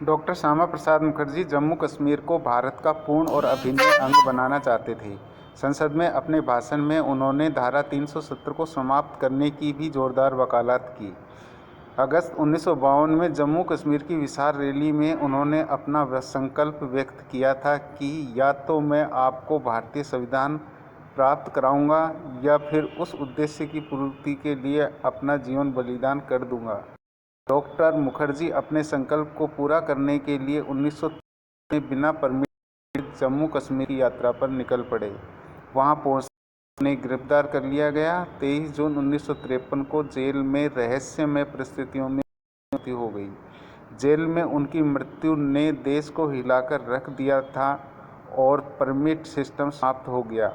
Doctor Shyama Prasad Mukherjee Jammu Kashmir को भारत का पूर्ण और अभिन्न अंग बनाना चाहते थे। संसद में अपने भाषण में उन्होंने धारा 370 को समाप्त करने की भी जोरदार वकालत की। अगस्त 1952 में जम्मू कश्मीर की विशाल रैली में उन्होंने अपना संकल्प व्यक्त किया था कि या तो मैं आपको भारतीय संविधान प्राप्त कराऊंगा या फिर उस उद्देश्य की पूर्ति के लिए अपना जीवन बलिदान कर दूंगा। डॉक्टर मुखर्जी अपने संकल्प को पूरा करने के लिए 1953 में बिना परमिट जम्मू कश्मीर की यात्रा पर निकल पड़े। वहां पहुंचते उन्हें गिरफ्तार कर लिया गया। 23 जून 1953 को जेल में रहस्यमय परिस्थितियों में मृत्यु हो गई। जेल में उनकी मृत्यु ने देश को हिलाकर रख दिया था और परमिट सिस्टम समाप्त हो गया।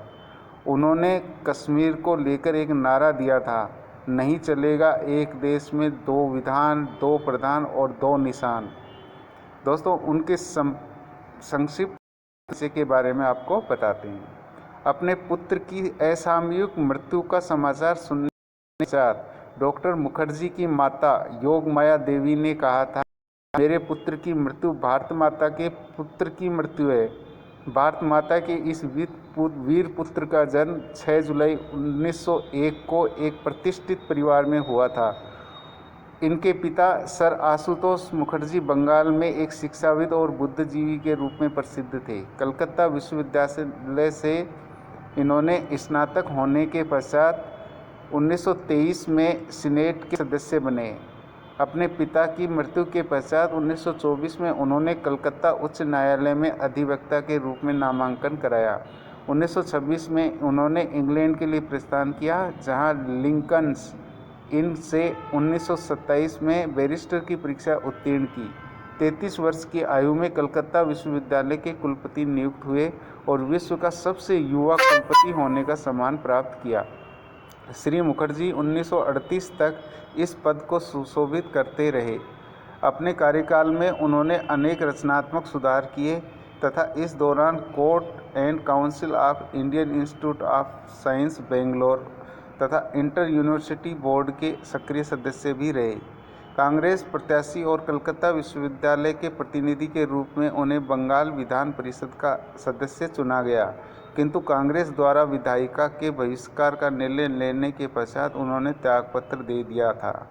उन्होंने कश्मीर को लेकर एक नारा दिया था, नहीं चलेगा एक देश में दो विधान, दो प्रधान और दो निशान। दोस्तों, उनके संक्षिप्त परिचय के बारे में आपको बताते हैं। अपने पुत्र की असामयिक मृत्यु का समाचार सुनने के पश्चात डॉक्टर मुखर्जी की माता योगमाया देवी ने कहा था, मेरे पुत्र की मृत्यु भारत माता के पुत्र की मृत्यु है। भारत माता के इस वीर पुत्र का जन्म 6 जुलाई 1901 को एक प्रतिष्ठित परिवार में हुआ था। इनके पिता सर आशुतोष मुखर्जी बंगाल में एक शिक्षाविद और बुद्धिजीवी के रूप में प्रसिद्ध थे। कलकत्ता विश्वविद्यालय से इन्होंने स्नातक होने के पश्चात 1923 में सीनेट के सदस्य बने। अपने पिता की मृत्यु के पश्चात 1924 में उन्होंने कलकत्ता उच्च न्यायालय में अधिवक्ता के रूप में नामांकन कराया। 1926 में उन्होंने इंग्लैंड के लिए प्रस्थान किया, जहां लिंकन्स इन से 1927 में बैरिस्टर की परीक्षा उत्तीर्ण की। 33 वर्ष की आयु में कलकत्ता विश्वविद्यालय के कुलपति नियुक्त हुए और विश्व का सबसे युवा कुलपति होने का सम्मान प्राप्त किया। श्री मुखर्जी 1938 तक इस पद को सुशोभित करते रहे। अपने कार्यकाल में उन्होंने अनेक रचनात्मक सुधार किए तथा इस दौरान court and council of Indian institute of science Bangalore तथा इंटर यूनिवर्सिटी बोर्ड के सक्रिय सदस्य भी रहे। कांग्रेस प्रत्याशी और कलकत्ता विश्वविद्यालय के प्रतिनिधि के रूप में उन्हें बंगाल विधान परिषद का सदस्य चुना गया, किंतु कांग्रेस द्वारा विधायिका के बहिष्कार का निर्णय लेने के पश्चात उन्होंने त्यागपत्र दे दिया था।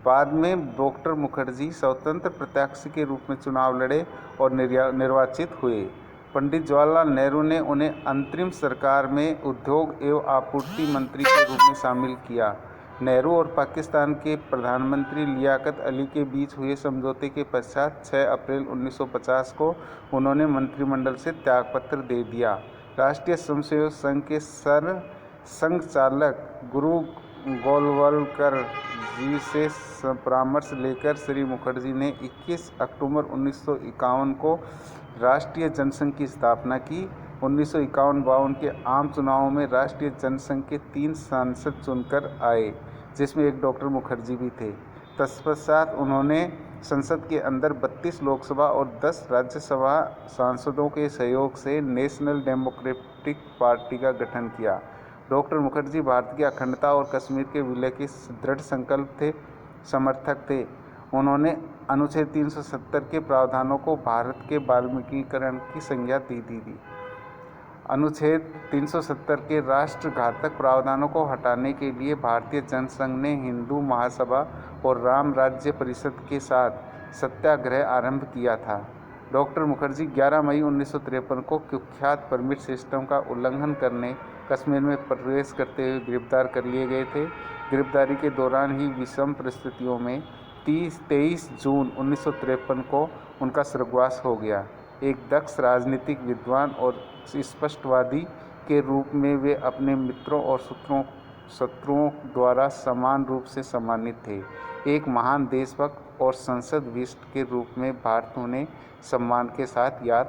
बाद में डॉक्टर मुखर्जी स्वतंत्र प्रत्याशी के रूप में चुनाव लड़े और निर्वाचित हुए। पंडित जवाहरलाल नेहरू ने उन्हें अंतरिम सरकार में उद्योग एवं आपूर्ति मंत्री के रूप में शामिल किया। नेहरू और पाकिस्तान के प्रधानमंत्री लियाकत अली के बीच हुए समझौते के पश्चात 6 अप्रैल 1950 को उन्होंने मंत्रिमंडल से त्यागपत्र दे दिया। राष्ट्रीय स्वयंसेवक संघ के संघचालक गुरु गोलवलकर जी से परामर्श लेकर श्री मुखर्जी ने 21 अक्टूबर 1951 को राष्ट्रीय जनसंघ की स्थापना की। 1951-52 के आम चुनावों में राष्ट्रीय जनसंघ के 3 सांसद चुनकर आए, जिसमें एक डॉक्टर मुखर्जी भी थे। तत्पश्चात उन्होंने संसद के अंदर 32 लोकसभा और 10 राज्यसभा सांसदों के सहयोग से नेशनल डेमोक्रेटिक पार्टी का गठन किया। डॉक्टर मुखर्जी भारत की अखंडता और कश्मीर के विलय के दृढ़ समर्थक थे। उन्होंने अनुच्छेद 370 के प्रावधानों को भारत के वाल्मीकिकरण की संज्ञा दी थी। अनुच्छेद 370 के राष्ट्रघातक प्रावधानों को हटाने के लिए भारतीय जनसंघ ने हिंदू महासभा और राम राज्य परिषद के साथ सत्याग्रह आरंभ किया था। डॉक्टर मुखर्जी 11 मई 1953 को कुख्यात परमिट सिस्टम का उल्लंघन करने कश्मीर में प्रवेश करते हुए गिरफ्तार कर लिए गए थे। गिरफ्तारी के दौरान ही विषम परिस्थितियों में 23 जून 1953 को उनका स्वर्गवास हो गया। एक दक्ष राजनीतिक विद्वान और स्पष्टवादी के रूप में वे अपने मित्रों और शत्रुओं द्वारा समान रूप से सम्मानित थे। एक महान देशभक्त और संसद विशिष्ट के रूप में भारत उन्हें सम्मान के साथ याद